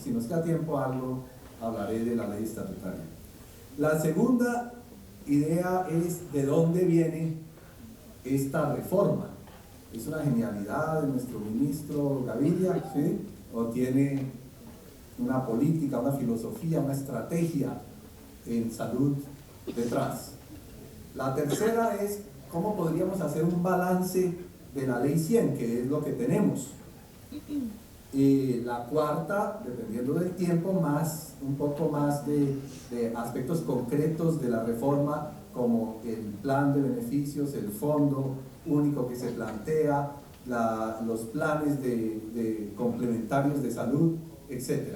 si nos queda tiempo algo, hablaré de la ley estatutaria. La segunda idea es de dónde viene esta reforma. ¿Es una genialidad de nuestro ministro Gaviria, ¿sí? ¿O tiene una política, una filosofía, una estrategia en salud detrás? La tercera es cómo podríamos hacer un balance de la ley 100, que es lo que tenemos. La cuarta, dependiendo del tiempo, un poco más de aspectos concretos de la reforma, como el plan de beneficios, el fondo único que se plantea, los planes de complementarios de salud, etc.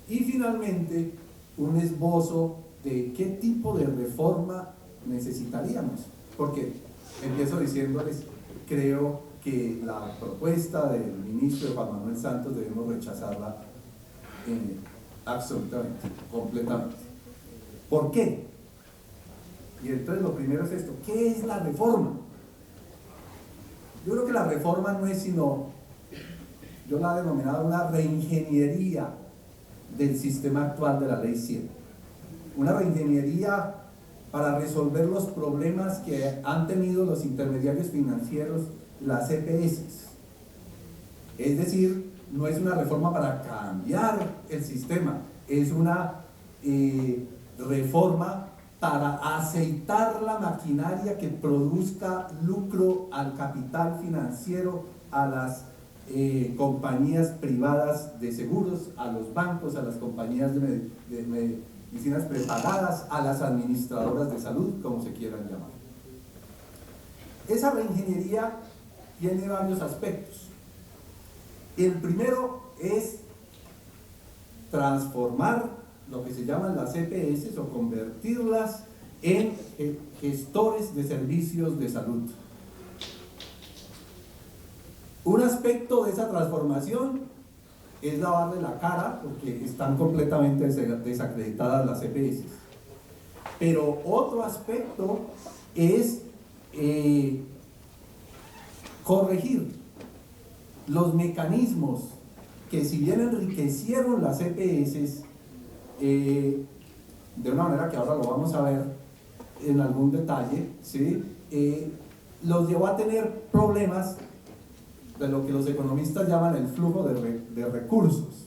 Y finalmente, un esbozo de qué tipo de reforma necesitaríamos, porque empiezo diciéndoles, creo que la propuesta del ministro Juan Manuel Santos debemos rechazarla absolutamente, completamente. ¿Por qué? Y entonces lo primero es esto: ¿qué es la reforma? Yo creo que la reforma no es sino, yo la he denominado una reingeniería del sistema actual de la ley 100. Una reingeniería para resolver los problemas que han tenido los intermediarios financieros, las EPS. Es decir, no es una reforma para cambiar el sistema, es una reforma para aceitar la maquinaria que produzca lucro al capital financiero, a las compañías privadas de seguros, a los bancos, a las compañías de medicinas prepagadas, a las administradoras de salud, como se quieran llamar. Esa reingeniería tiene varios aspectos. El primero es transformar lo que se llaman las EPS o convertirlas en gestores de servicios de salud. Un aspecto de esa transformación es lavarle la cara, porque están completamente desacreditadas las EPS. Pero otro aspecto es corregir los mecanismos que, si bien enriquecieron las EPS de una manera que ahora lo vamos a ver en algún detalle, ¿sí? Los llevó a tener problemas de lo que los economistas llaman el flujo de recursos.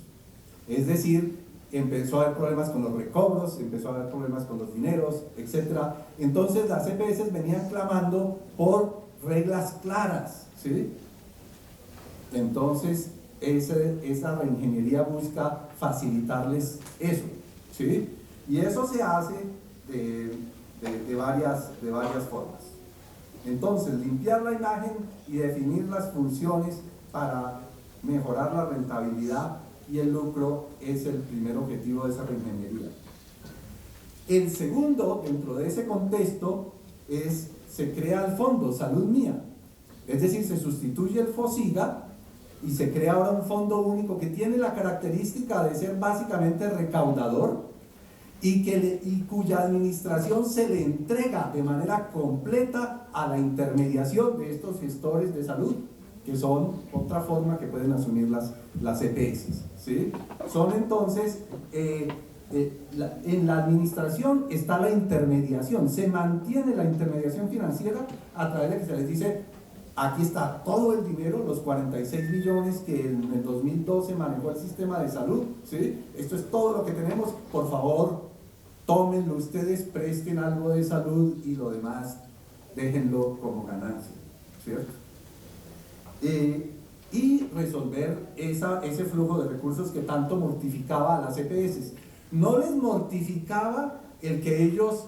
Es decir, empezó a haber problemas con los recobros, empezó a haber problemas con los dineros, etc. Entonces las EPS venían clamando por reglas claras, ¿sí? Entonces esa reingeniería busca facilitarles eso, ¿sí? Y eso se hace de varias formas. Entonces, limpiar la imagen y definir las funciones para mejorar la rentabilidad y el lucro es el primer objetivo de esa reingeniería. El segundo, dentro de ese contexto, se crea el fondo Salud Mía. Es decir, se sustituye el FOSIGA y se crea ahora un fondo único que tiene la característica de ser básicamente recaudador y cuya administración se le entrega de manera completa a la intermediación de estos gestores de salud, que son otra forma que pueden asumir las EPS, ¿sí? Son entonces, en la administración está la intermediación, se mantiene la intermediación financiera a través de que se les dice: aquí está todo el dinero, los 46 millones que en el 2012 manejó el sistema de salud, ¿sí? Esto es todo lo que tenemos, por favor, tómenlo ustedes, presten algo de salud y lo demás déjenlo como ganancia, ¿cierto? Y resolver ese flujo de recursos que tanto mortificaba a las EPS. No les mortificaba el que ellos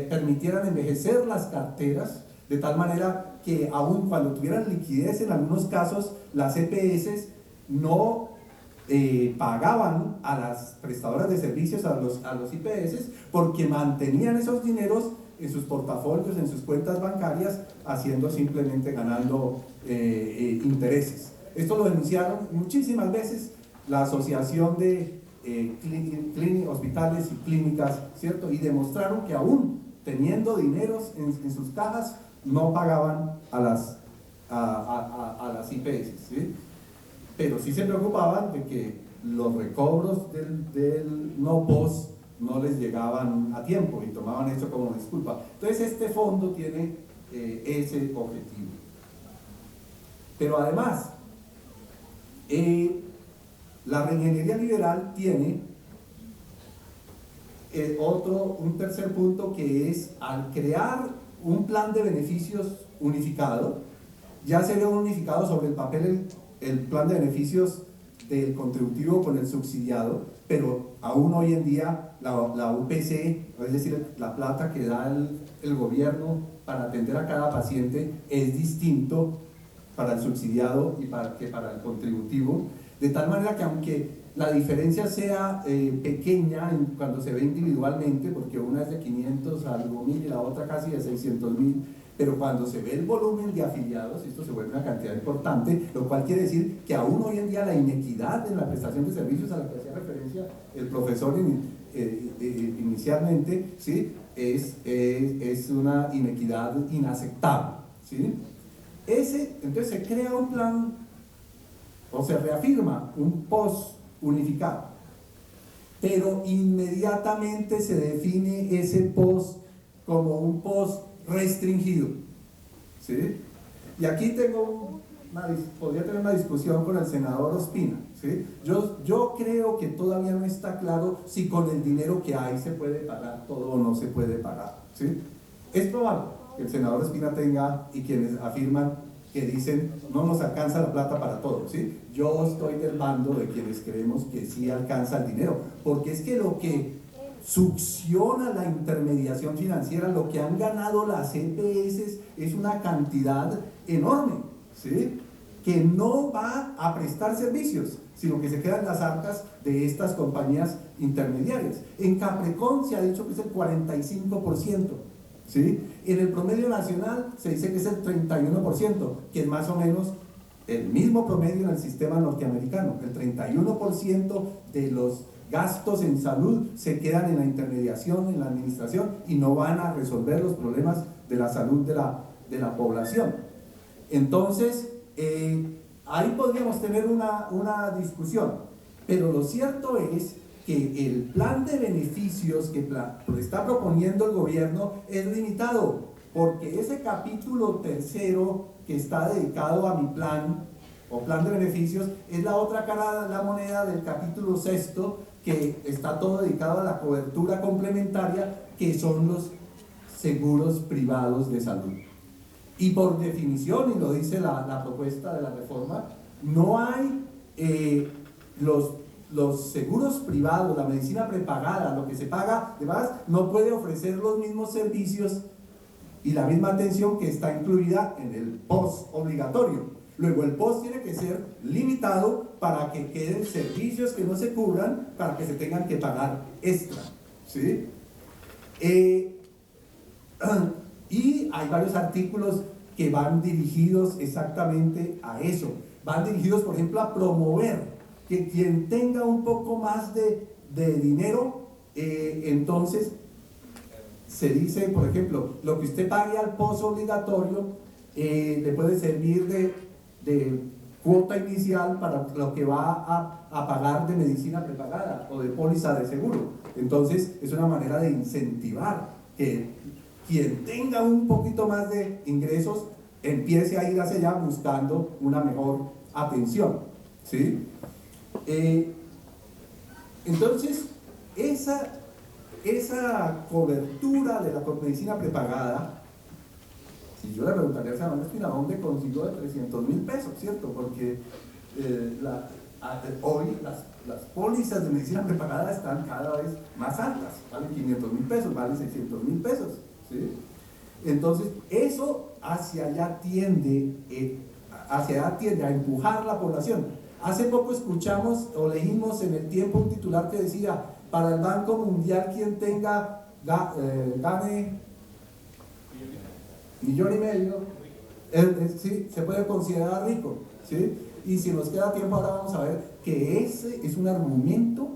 permitieran envejecer las carteras, de tal manera que aun cuando tuvieran liquidez, en algunos casos las EPS no pagaban a las prestadoras de servicios, a los IPS, porque mantenían esos dineros en sus portafolios, en sus cuentas bancarias, ganando intereses. Esto lo denunciaron muchísimas veces la Asociación de Hospitales y Clínicas, ¿cierto? Y demostraron que aún teniendo dineros en sus cajas, no pagaban a las IPS, ¿sí? Pero sí se preocupaban de que los recobros del no POS no les llegaban a tiempo y tomaban eso como disculpa. Entonces este fondo tiene ese objetivo. Pero además, la reingeniería liberal tiene un tercer punto, que es al crear un plan de beneficios unificado, ya se ve unificado sobre el papel el plan de beneficios del contributivo con el subsidiado, pero aún hoy en día la UPC, es decir, la plata que da el gobierno para atender a cada paciente, es distinto para el subsidiado y que para el contributivo, de tal manera que aunque la diferencia sea pequeña cuando se ve individualmente, porque una es de 500 algo mil y la otra casi de 600.000, pero cuando se ve el volumen de afiliados, esto se vuelve una cantidad importante, lo cual quiere decir que aún hoy en día la inequidad en la prestación de servicios a la que hacía referencia el profesor inicialmente, ¿sí? es una inequidad inaceptable, ¿sí? Entonces se crea un plan, o se reafirma un POS unificado, pero inmediatamente se define ese POS como un POS restringido, ¿sí? Y aquí podría tener una discusión con el senador Ospina, ¿sí? Yo creo que todavía no está claro si con el dinero que hay se puede pagar todo o no se puede pagar, ¿sí? Es probable que el senador Ospina tenga, y quienes afirman que dicen no nos alcanza la plata para todo, ¿sí? Yo estoy del bando de quienes creemos que sí alcanza el dinero, porque es que lo que succiona la intermediación financiera, lo que han ganado las EPS es una cantidad enorme, ¿sí? Que no va a prestar servicios, sino que se queda en las arcas de estas compañías intermediarias. En Caprecon se ha dicho que es el 45%, ¿sí? En el promedio nacional se dice que es el 31%, que es más o menos el mismo promedio en el sistema norteamericano. El 31% de los gastos en salud se quedan en la intermediación, en la administración, y no van a resolver los problemas de la salud de la población. Entonces, ahí podríamos tener una discusión, pero lo cierto es que el plan de beneficios que está proponiendo el gobierno es limitado, porque ese capítulo tercero que está dedicado a mi plan o plan de beneficios es la otra cara de la moneda del capítulo sexto, que está todo dedicado a la cobertura complementaria, que son los seguros privados de salud. Y por definición, y lo dice la propuesta de la reforma, no hay los seguros privados, la medicina prepagada, lo que se paga, además, no puede ofrecer los mismos servicios y la misma atención que está incluida en el POS obligatorio. Luego el POS tiene que ser limitado para que queden servicios que no se cubran, para que se tengan que pagar extra, ¿sí? Y hay varios artículos que van dirigidos exactamente a eso. Van dirigidos, por ejemplo, a promover que quien tenga un poco más de dinero, entonces se dice, por ejemplo, lo que usted pague al POS obligatorio le puede servir de cuota inicial para lo que va a pagar de medicina prepagada o de póliza de seguro. Entonces es una manera de incentivar que quien tenga un poquito más de ingresos empiece a ir hacia allá buscando una mejor atención, ¿sí? Entonces esa cobertura de la medicina prepagada, si yo le preguntaría a Samuel Espina dónde consiguió de 300.000 pesos, ¿cierto? Porque hoy las pólizas de medicina prepagada están cada vez más altas, valen 500.000 pesos, valen 600.000 pesos, ¿sí? Entonces eso hacia allá tiende a empujar la población. Hace poco escuchamos o leímos en El Tiempo un titular que decía: para el Banco Mundial quien gane $1,500,000, sí, se puede considerar rico, ¿sí? Y si nos queda tiempo ahora vamos a ver que ese es un argumento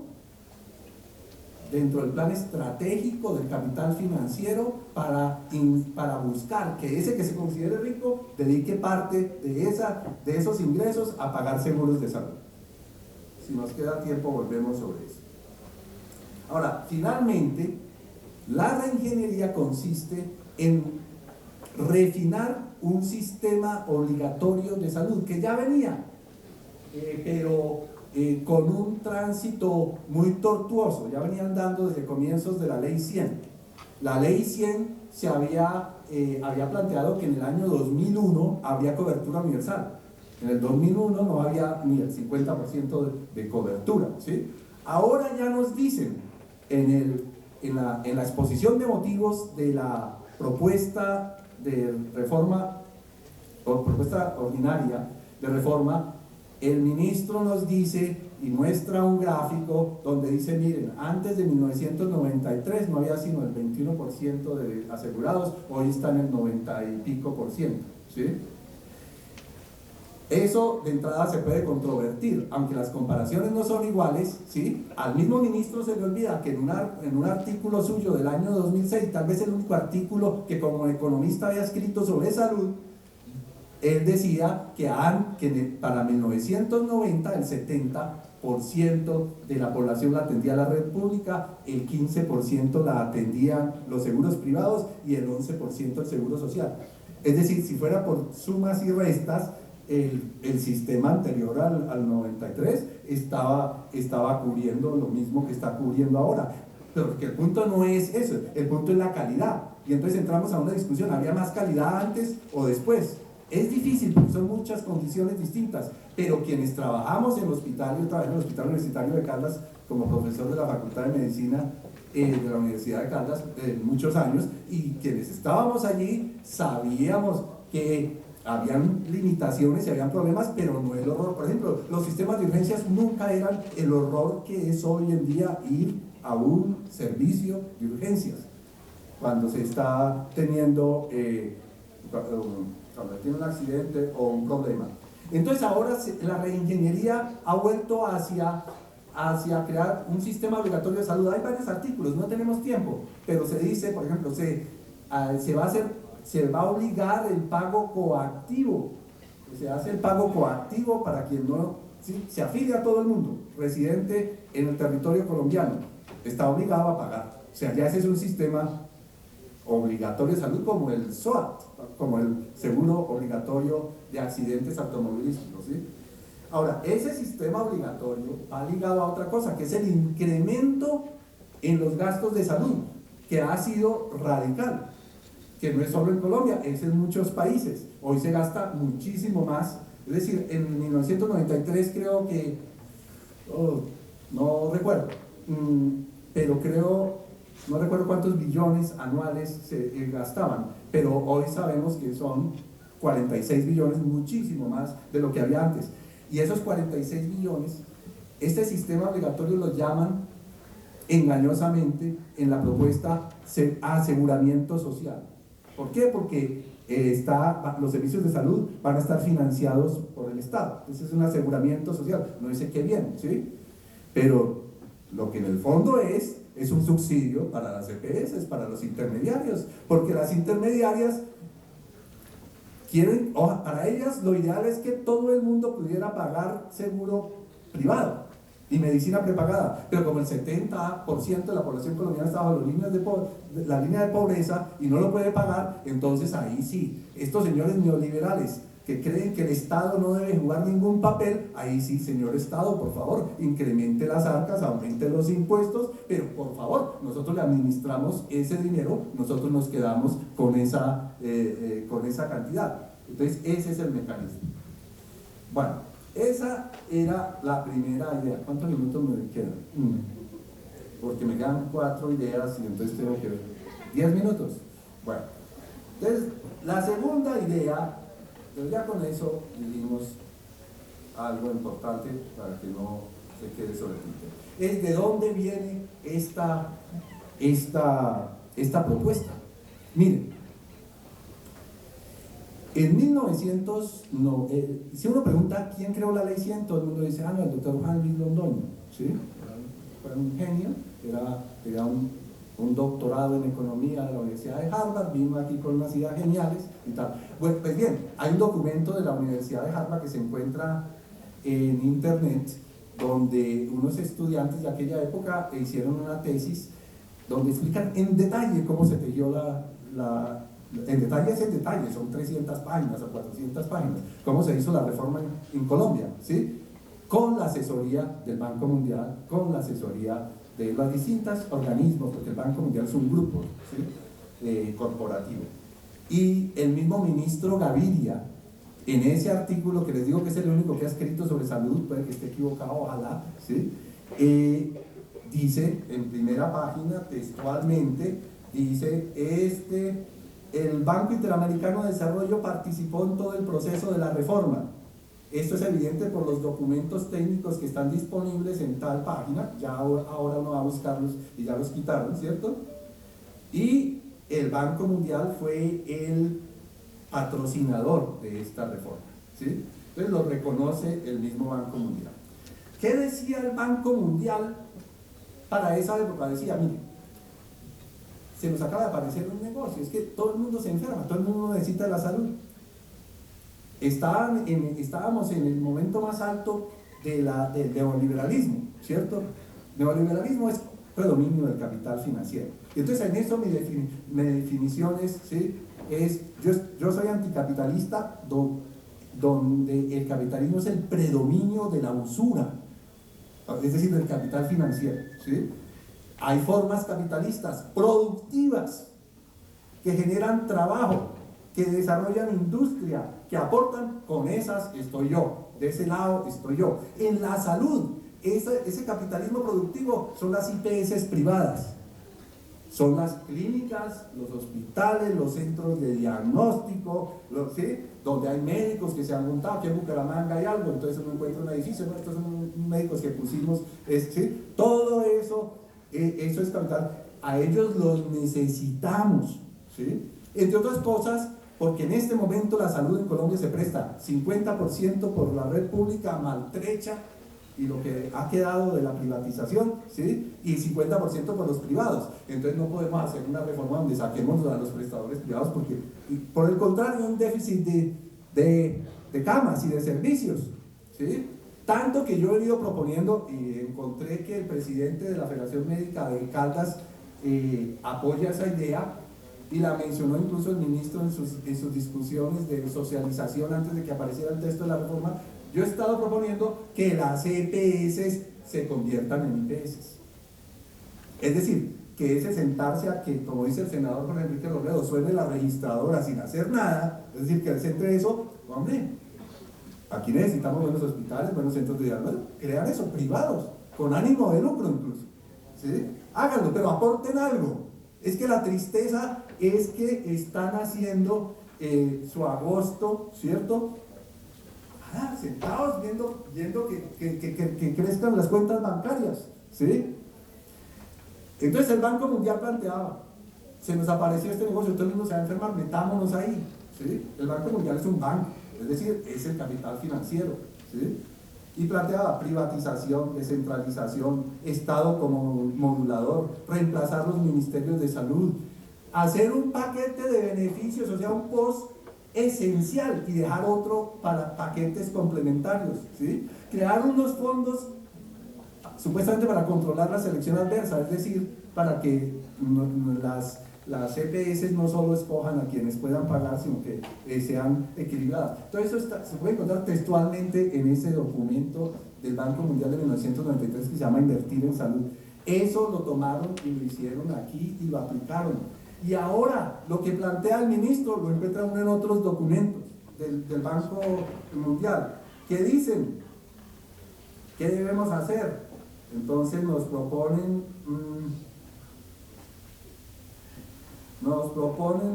dentro del plan estratégico del capital financiero para buscar que ese que se considere rico dedique parte de esos ingresos a pagar seguros de salud, si nos queda tiempo volvemos sobre eso. Ahora, finalmente, la reingeniería consiste en refinar un sistema obligatorio de salud que ya venía, pero con un tránsito muy tortuoso, ya venían dando desde comienzos de la Ley 100. La Ley 100 se había planteado que en el año 2001 habría cobertura universal. En el 2001 no había ni el 50% de cobertura, ¿sí? Ahora ya nos dicen en la exposición de motivos de la propuesta de reforma, o propuesta ordinaria de reforma, el ministro nos dice y muestra un gráfico donde dice, miren, antes de 1993 no había sino el 21% de asegurados, hoy está en el 90 y pico por ciento, ¿sí? Eso de entrada se puede controvertir, aunque las comparaciones no son iguales, ¿sí? Al mismo ministro se le olvida que en un artículo suyo del año 2006, tal vez el único artículo que como economista había escrito sobre salud, él decía que para 1990 el 70% de la población la atendía la red pública, el 15% la atendían los seguros privados y el 11% el seguro social. Es decir, si fuera por sumas y restas, el sistema anterior al 93 estaba cubriendo lo mismo que está cubriendo ahora. Pero que el punto no es eso, el punto es la calidad. Y entonces entramos a una discusión, ¿había más calidad antes o después? Es difícil porque son muchas condiciones distintas, pero quienes trabajamos en el hospital, yo trabajé en el Hospital Universitario de Caldas como profesor de la Facultad de Medicina de la Universidad de Caldas muchos años, y quienes estábamos allí sabíamos que habían limitaciones y habían problemas, pero no el horror. Por ejemplo, los sistemas de urgencias nunca eran el horror que es hoy en día ir a un servicio de urgencias cuando se está teniendo cuando tiene un accidente o un problema. Entonces ahora la reingeniería ha vuelto hacia crear un sistema obligatorio de salud. Hay varios artículos, no tenemos tiempo, pero se dice, por ejemplo, se va a obligar el pago coactivo. Se hace el pago coactivo para quien no, ¿sí? Se afilia a todo el mundo, residente en el territorio colombiano, está obligado a pagar. O sea, ya ese es un sistema obligatorio de salud como el SOAT, como el seguro obligatorio de accidentes automovilísticos, ¿sí? Ahora, ese sistema obligatorio ha ligado a otra cosa, que es el incremento en los gastos de salud, que ha sido radical, que no es solo en Colombia, es en muchos países. Hoy se gasta muchísimo más. Es decir, en 1993 creo que, no recuerdo, pero no recuerdo cuántos billones anuales se gastaban, pero hoy sabemos que son 46 billones, muchísimo más de lo que había antes. Y esos 46 billones, este sistema obligatorio lo llaman engañosamente en la propuesta aseguramiento social. ¿Por qué? Porque los servicios de salud van a estar financiados por el Estado. Entonces es un aseguramiento social, no dice qué bien, ¿sí? Pero lo que en el fondo es un subsidio para las EPS, para los intermediarios, porque las intermediarias para ellas lo ideal es que todo el mundo pudiera pagar seguro privado y medicina prepagada, pero como el 70% de la población colombiana está bajo la línea de pobreza y no lo puede pagar, entonces ahí sí, estos señores neoliberales que creen que el Estado no debe jugar ningún papel, ahí sí, señor Estado, por favor, incremente las arcas, aumente los impuestos, pero por favor, nosotros le administramos ese dinero, nosotros nos quedamos con esa cantidad. Entonces, ese es el mecanismo. Bueno, esa era la primera idea. ¿Cuántos minutos me quedan? Porque me quedan 4 ideas y entonces tengo que ver. 10 minutos. Bueno, entonces, la segunda idea, pero ya con eso dijimos algo importante para que no se quede sobre el tintero. Es de dónde viene esta propuesta. Miren, en 1900, si uno pregunta quién creó la ley 100, todo el mundo dice, no, el doctor Juan Luis Londoño, ¿sí? Fue un genio, era un doctorado en economía de la Universidad de Harvard, vino aquí con unas ideas geniales y tal. Bueno, pues bien, hay un documento de la Universidad de Harvard que se encuentra en internet donde unos estudiantes de aquella época hicieron una tesis donde explican en detalle cómo se tejió en detalle es en detalle, son 300 páginas o 400 páginas, cómo se hizo la reforma en Colombia, ¿sí? Con la asesoría del Banco Mundial, con la asesoría de los distintos organismos, porque el Banco Mundial es un grupo, ¿sí? Corporativo. Y el mismo ministro Gaviria, en ese artículo que les digo que es el único que ha escrito sobre salud, puede que esté equivocado, ojalá, ¿sí? Dice en primera página, textualmente, dice, el Banco Interamericano de Desarrollo participó en todo el proceso de la reforma. Esto es evidente por los documentos técnicos que están disponibles en tal página, ya ahora uno va a buscarlos y ya los quitaron, ¿cierto? Y el Banco Mundial fue el patrocinador de esta reforma, ¿sí? Entonces lo reconoce el mismo Banco Mundial. ¿Qué decía el Banco Mundial para esa época? Decía, mire, se nos acaba de aparecer un negocio, es que todo el mundo se enferma, todo el mundo necesita la salud. Estábamos en el momento más alto del neoliberalismo, ¿cierto? Neoliberalismo es predominio del capital financiero. Y entonces en eso mi definición es, ¿sí? Yo soy anticapitalista donde el capitalismo es el predominio de la usura, es decir, del capital financiero, ¿sí? Hay formas capitalistas productivas que generan trabajo, que desarrollan industria, que aportan. Con esas estoy yo, de ese lado estoy yo. En la salud, ese capitalismo productivo son las IPS privadas, son las clínicas, los hospitales, los centros de diagnóstico, ¿sí? Donde hay médicos que se han montado, aquí en Bucaramanga hay algo, entonces uno encuentra un edificio, ¿no? Estos son médicos que pusimos, ¿sí? Todo eso, eso es capital, a ellos los necesitamos, ¿sí? Entre otras cosas, porque en este momento la salud en Colombia se presta 50% por la red pública maltrecha y lo que ha quedado de la privatización, ¿sí? Y 50% por los privados. Entonces no podemos hacer una reforma donde saquemos a los prestadores privados, porque por el contrario hay un déficit de camas y de servicios, ¿sí? Tanto que yo he venido proponiendo, y encontré que el presidente de la Federación Médica de Caldas apoya esa idea, y la mencionó incluso el ministro en sus discusiones de socialización antes de que apareciera el texto de la reforma. Yo he estado proponiendo que las EPS se conviertan en IPS. Es decir, que ese sentarse a que, como dice el senador Jorge Enrique Robledo, suene la registradora sin hacer nada, es decir, que al centro de eso, hombre, aquí necesitamos buenos hospitales, buenos centros de diagnóstico, crear eso, privados, con ánimo de lucro incluso, ¿sí? Háganlo, pero aporten algo. Es que la tristeza es que están haciendo su agosto, ¿cierto? Sentados viendo que crezcan las cuentas bancarias, ¿sí? Entonces el Banco Mundial planteaba, se nos apareció este negocio, todo el mundo se va a enfermar, metámonos ahí, ¿sí? El Banco Mundial es un banco, es decir, es el capital financiero, ¿sí? Y planteaba privatización, descentralización, Estado como modulador, reemplazar los ministerios de salud, hacer un paquete de beneficios, o sea, un post esencial y dejar otro para paquetes complementarios, ¿sí? Crear unos fondos supuestamente para controlar la selección adversa, es decir, para que las EPS no solo escojan a quienes puedan pagar, sino que sean equilibradas. Todo eso se puede encontrar textualmente en ese documento del Banco Mundial de 1993 que se llama Invertir en Salud. Eso lo tomaron y lo hicieron aquí y lo aplicaron. Y ahora lo que plantea el ministro lo encuentra uno en otros documentos del Banco Mundial. ¿Qué dicen? ¿Qué debemos hacer? Entonces nos proponen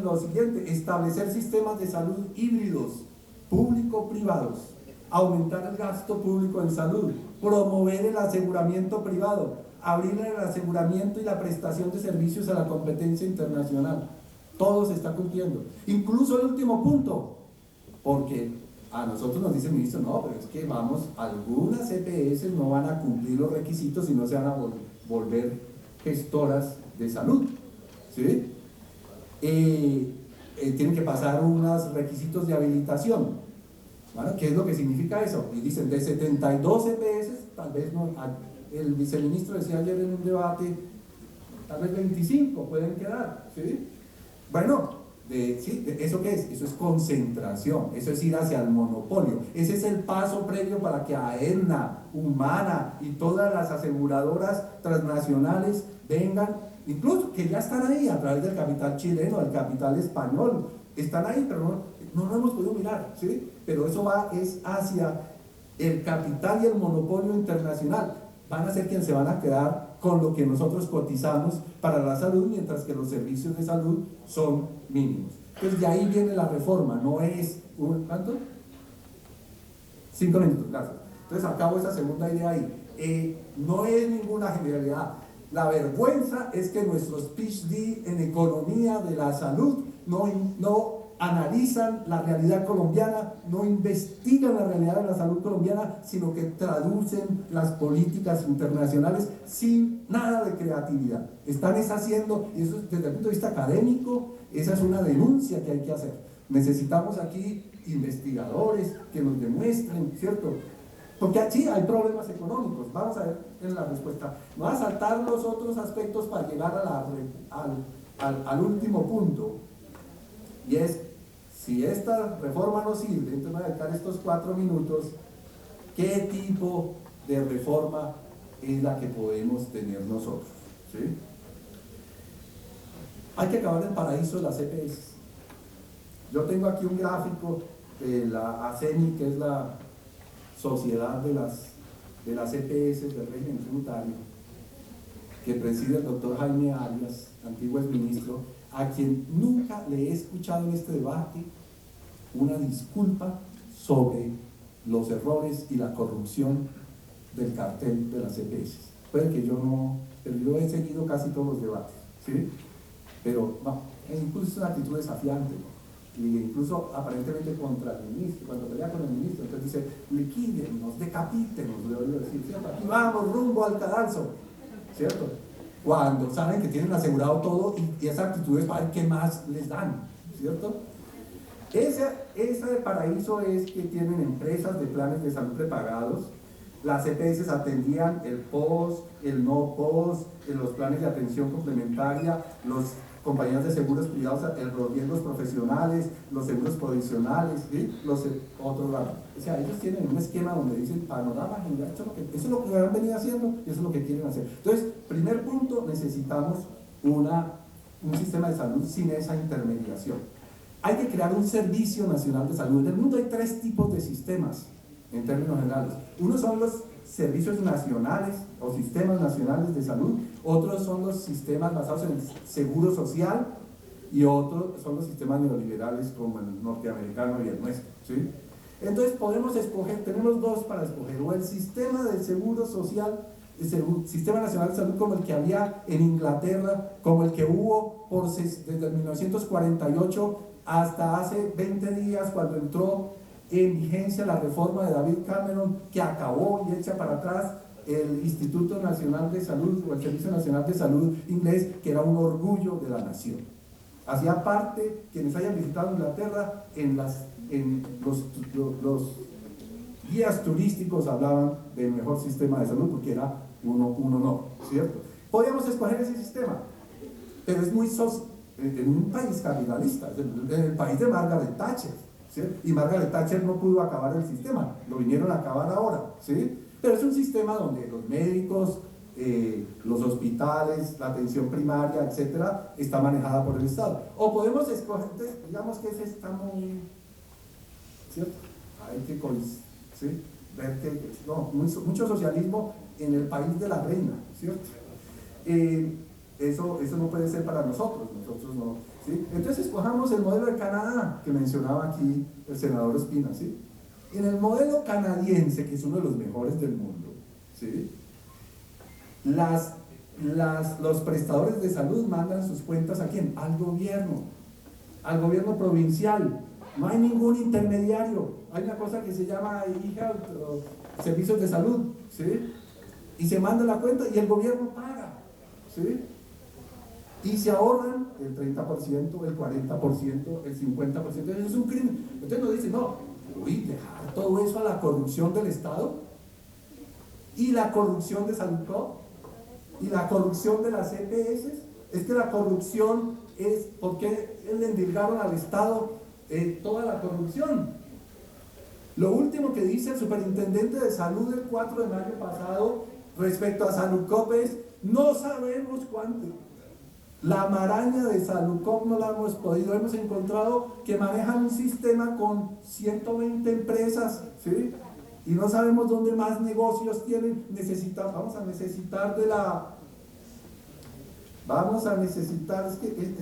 lo siguiente: establecer sistemas de salud híbridos, público-privados, aumentar el gasto público en salud, promover el aseguramiento privado, abrir el aseguramiento y la prestación de servicios a la competencia internacional. Todo se está cumpliendo, incluso el último punto, porque a nosotros nos dice el ministro, no, pero es que algunas EPS no van a cumplir los requisitos y no se van a volver gestoras de salud, ¿sí? Tienen que pasar unos requisitos de habilitación, ¿vale? ¿Qué es lo que significa eso? Y dicen, de 72 EPS tal vez no, el viceministro decía ayer en un debate, tal vez 25 pueden quedar, ¿sí? Bueno, ¿eso qué es? Eso es concentración, eso es ir hacia el monopolio. Ese es el paso previo para que Aetna, Humana y todas las aseguradoras transnacionales vengan, incluso que ya están ahí a través del capital chileno, del capital español, están ahí, pero no lo hemos podido mirar, ¿sí? Pero eso es hacia el capital y el monopolio internacional. Van a ser quienes se van a quedar con lo que nosotros cotizamos para la salud, mientras que los servicios de salud son mínimos. Entonces de ahí viene la reforma, no es ¿cuánto? 5 minutos, gracias. Entonces acabo esa segunda idea ahí. No es ninguna generalidad. La vergüenza es que nuestros PhD en economía de la salud no analizan la realidad colombiana, no investigan la realidad de la salud colombiana, sino que traducen las políticas internacionales sin nada de creatividad. Están haciendo, y eso desde el punto de vista académico, esa es una denuncia que hay que hacer. Necesitamos aquí investigadores que nos demuestren, ¿cierto? Porque aquí hay problemas económicos. Vamos a ver en la respuesta. Voy a saltar los otros aspectos para llegar al último punto, y es: si esta reforma no sirve, entonces voy a dedicar estos 4 minutos, ¿qué tipo de reforma es la que podemos tener nosotros? ¿Sí? Hay que acabar el paraíso de las EPS. Yo tengo aquí un gráfico de la ACENI, que es la sociedad de las EPS del régimen tributario, que preside el doctor Jaime Arias, antiguo exministro, a quien nunca le he escuchado en este debate una disculpa sobre los errores y la corrupción del cartel de las EPS. Puede que yo no, pero yo he seguido casi todos los debates, ¿sí? Pero no, incluso es una actitud desafiante, ¿no? Y incluso aparentemente contra el ministro, cuando pelea con el ministro, entonces dice: liquídenos, decapítenos, le oigo decir, ¿cierto? Aquí vamos rumbo al cadalso, ¿cierto? Cuando saben que tienen asegurado todo, y esa actitud es para ver qué más les dan, ¿cierto? Ese paraíso es que tienen empresas de planes de salud prepagados. Las EPS atendían el POS, el no POS, los planes de atención complementaria, los compañías de seguros privados, los riesgos profesionales, los seguros provisionales, ¿sí? Otros, o sea, ellos tienen un esquema donde dicen panorama general, eso es lo que han venido haciendo y eso es lo que quieren hacer. Entonces, primer punto, necesitamos un sistema de salud sin esa intermediación. Hay que crear un servicio nacional de salud. En el mundo hay 3 tipos de sistemas, en términos generales. Uno son los servicios nacionales o sistemas nacionales de salud, otros son los sistemas basados en el seguro social, y otros son los sistemas neoliberales como el norteamericano y el nuestro, ¿sí? Entonces podemos escoger, tenemos 2 para escoger: o el sistema del seguro social, el sistema nacional de salud como el que había en Inglaterra, como el que hubo desde 1948 hasta hace 20 días, cuando entró en vigencia la reforma de David Cameron, que acabó y echa para atrás el Instituto Nacional de Salud o el Servicio Nacional de Salud inglés, que era un orgullo de la nación. Hacía parte, quienes hayan visitado Inglaterra, en los guías turísticos hablaban del mejor sistema de salud, porque era un honor, ¿cierto? Podíamos escoger ese sistema, pero es muy en un país capitalista, en el país de Margaret Thatcher, ¿sí? Y Margaret Thatcher no pudo acabar el sistema, lo vinieron a acabar ahora, ¿sí? Pero es un sistema donde los médicos, los hospitales, la atención primaria, etcétera, está manejada por el Estado. O podemos escoger, digamos que ese está muy, ¿cierto? Hay que, ¿sí? Ver que, no, mucho socialismo en el país de la reina, ¿cierto? Eso no puede ser para nosotros no, ¿sí? Entonces escojamos el modelo de Canadá, que mencionaba aquí el senador Ospina, ¿sí? En el modelo canadiense, que es uno de los mejores del mundo, ¿sí? Los prestadores de salud mandan sus cuentas ¿a quién? Al gobierno provincial. No hay ningún intermediario. Hay una cosa que se llama e-health, o servicios de salud, ¿sí? Y se manda la cuenta y el gobierno paga, ¿sí? Y se ahorran el 30%, el 40%, el 50%. Eso es un crimen. Entonces nos dicen, no, dejar todo eso a la corrupción del Estado. Y la corrupción de Salucop, y la corrupción de las EPS, es que la corrupción es, ¿por qué le endilgaron al Estado toda la corrupción? Lo último que dice el superintendente de salud el 4 de mayo pasado respecto a Salucop es: no sabemos cuánto. La maraña de Salucop no la hemos podido, hemos encontrado que manejan un sistema con 120 empresas, ¿sí? Y no sabemos dónde más negocios tienen. Vamos a necesitar es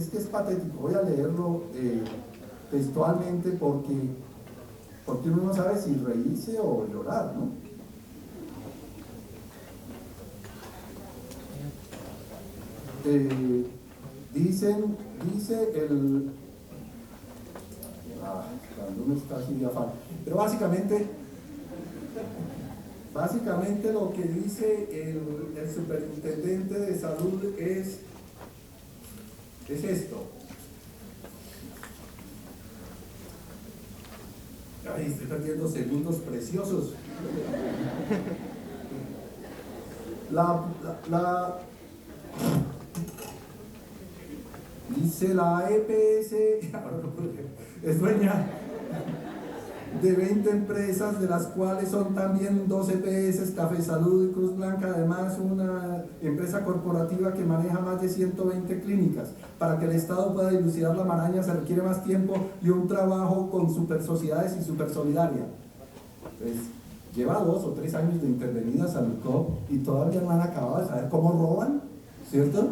que es patético. Voy a leerlo textualmente porque uno no sabe si reírse o llorar, ¿no? Dice el... cuando uno está así de afán. Pero básicamente lo que dice el superintendente de salud es esto. Ay, estoy perdiendo segundos preciosos. Dice la EPS, es dueña de 20 empresas, de las cuales son también 2 EPS, Café Salud y Cruz Blanca, además una empresa corporativa que maneja más de 120 clínicas. Para que el Estado pueda dilucidar la maraña se requiere más tiempo y un trabajo con super sociedades y super solidaria. Entonces, lleva 2 o 3 años de intervenida Salucop y todavía no han acabado de saber cómo roban, ¿cierto?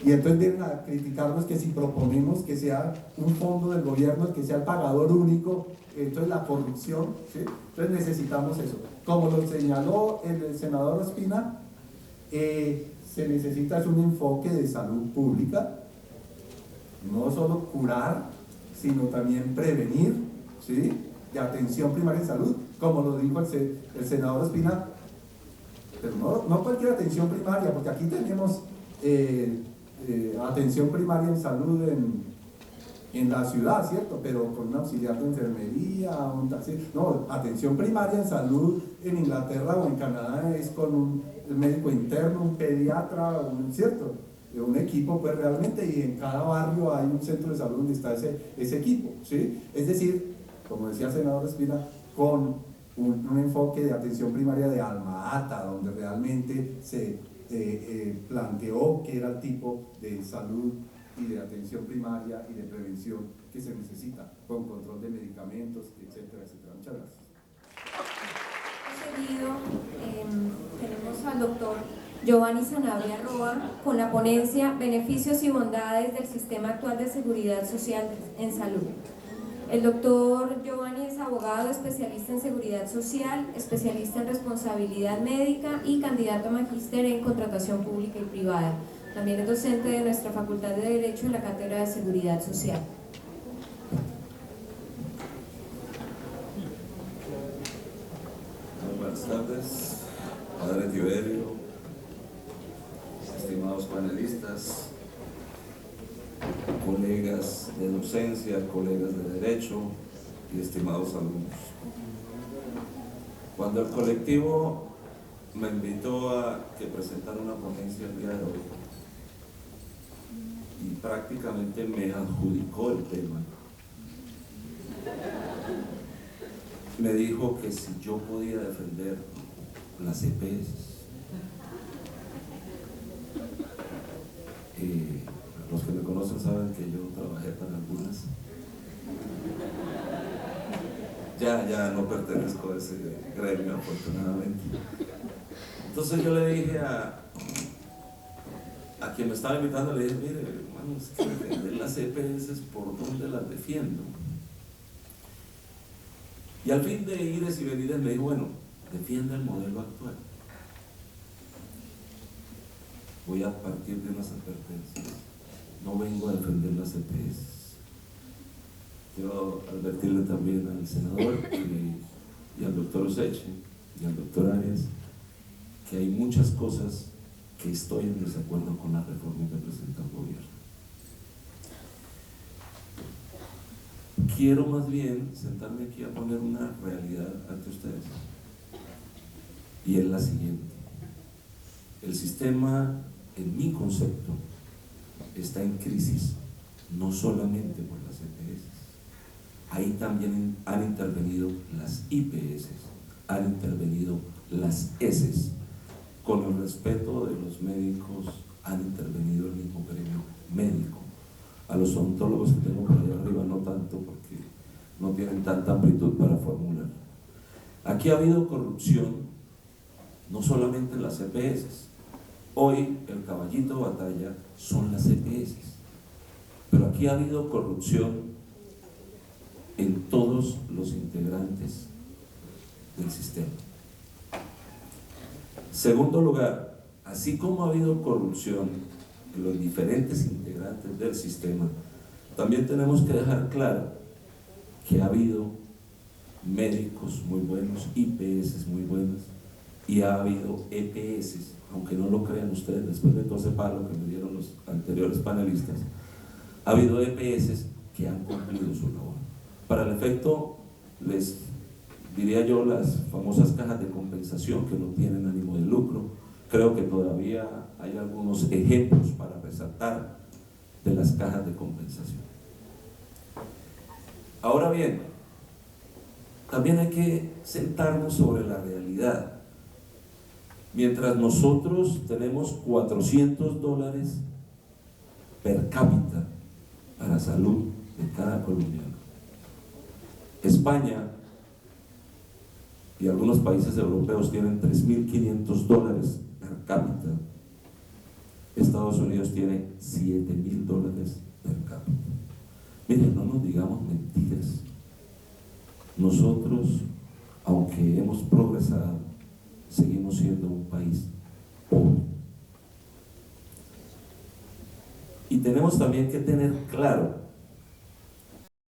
Y entonces vienen a criticarnos que si proponemos que sea un fondo del gobierno el que sea el pagador único, entonces la corrupción, ¿sí? Entonces necesitamos eso. Como lo señaló el senador Ospina, se necesita un enfoque de salud pública, no solo curar, sino también prevenir, ¿sí? De atención primaria en salud, como lo dijo el senador Ospina, pero no cualquier atención primaria, porque aquí tenemos atención primaria en salud en la ciudad, ¿cierto? Pero con un auxiliar de enfermería, no, atención primaria en salud en Inglaterra o en Canadá es con un médico interno, un pediatra, ¿cierto? Un equipo, pues realmente, y en cada barrio hay un centro de salud donde está ese equipo, ¿sí? Es decir, como decía el senador Espina, con un enfoque de atención primaria de alma ata, donde realmente se planteó que era el tipo de salud y de atención primaria y de prevención que se necesita, con control de medicamentos, etcétera, etcétera. Muchas gracias. Seguido, tenemos al doctor Giovanni Sanabria Roa con la ponencia Beneficios y bondades del sistema actual de seguridad social en salud. El doctor Giovanni es abogado, especialista en seguridad social, especialista en responsabilidad médica y candidato a magíster en contratación pública y privada. También es docente de nuestra Facultad de Derecho en la Cátedra de Seguridad Social. Muy buenas tardes, Padre Tiberio, estimados panelistas, colegas de docencia, colegas de derecho y estimados alumnos. Cuando el colectivo me invitó a que presentara una ponencia el día de hoy y prácticamente me adjudicó el tema, me dijo que si yo podía defender las EPS. Los que me conocen saben que yo trabajé para algunas. Ya no pertenezco a ese gremio, afortunadamente. Entonces yo le dije a quien me estaba invitando, le dije: mire, hermano, es que defender las EPS, ¿por dónde las defiendo? Y al fin de ires y venires me dijo: bueno, defienda el modelo actual. Voy a partir de unas advertencias. No vengo a defender las EPS. Quiero advertirle también al senador y al doctor Oseche y al doctor Arias que hay muchas cosas que estoy en desacuerdo con la reforma que presenta el gobierno. Quiero más bien sentarme aquí a poner una realidad ante ustedes. y es la siguiente. El sistema, en mi concepto, está en crisis, no solamente por las EPS. Ahí también han intervenido las IPS, han intervenido las ESES. Con el respeto de los médicos, han intervenido el mismo gremio médico. A los odontólogos que tengo por allá arriba no tanto, porque no tienen tanta amplitud para formular. Aquí ha habido corrupción, no solamente en las EPS. Hoy el caballito de batalla son las EPS, pero aquí ha habido corrupción en todos los integrantes del sistema. Segundo lugar, así como ha habido corrupción en los diferentes integrantes del sistema, también tenemos que dejar claro que ha habido médicos muy buenos, IPS muy buenas, y ha habido EPS, aunque no lo crean ustedes, después de todo ese palo que me dieron los anteriores panelistas, ha habido EPS que han cumplido su labor. Para el efecto, les diría yo, las famosas cajas de compensación que no tienen ánimo de lucro, creo que todavía hay algunos ejemplos para resaltar de las cajas de compensación. Ahora bien, también hay que sentarnos sobre la realidad. Mientras nosotros tenemos $400 per cápita para salud de cada colombiano, España y algunos países europeos tienen $3.500 per cápita. Estados Unidos tiene $7.000 per cápita. Miren, no nos digamos mentiras. Nosotros, aunque hemos progresado, seguimos siendo un país pobre. Y tenemos también que tener claro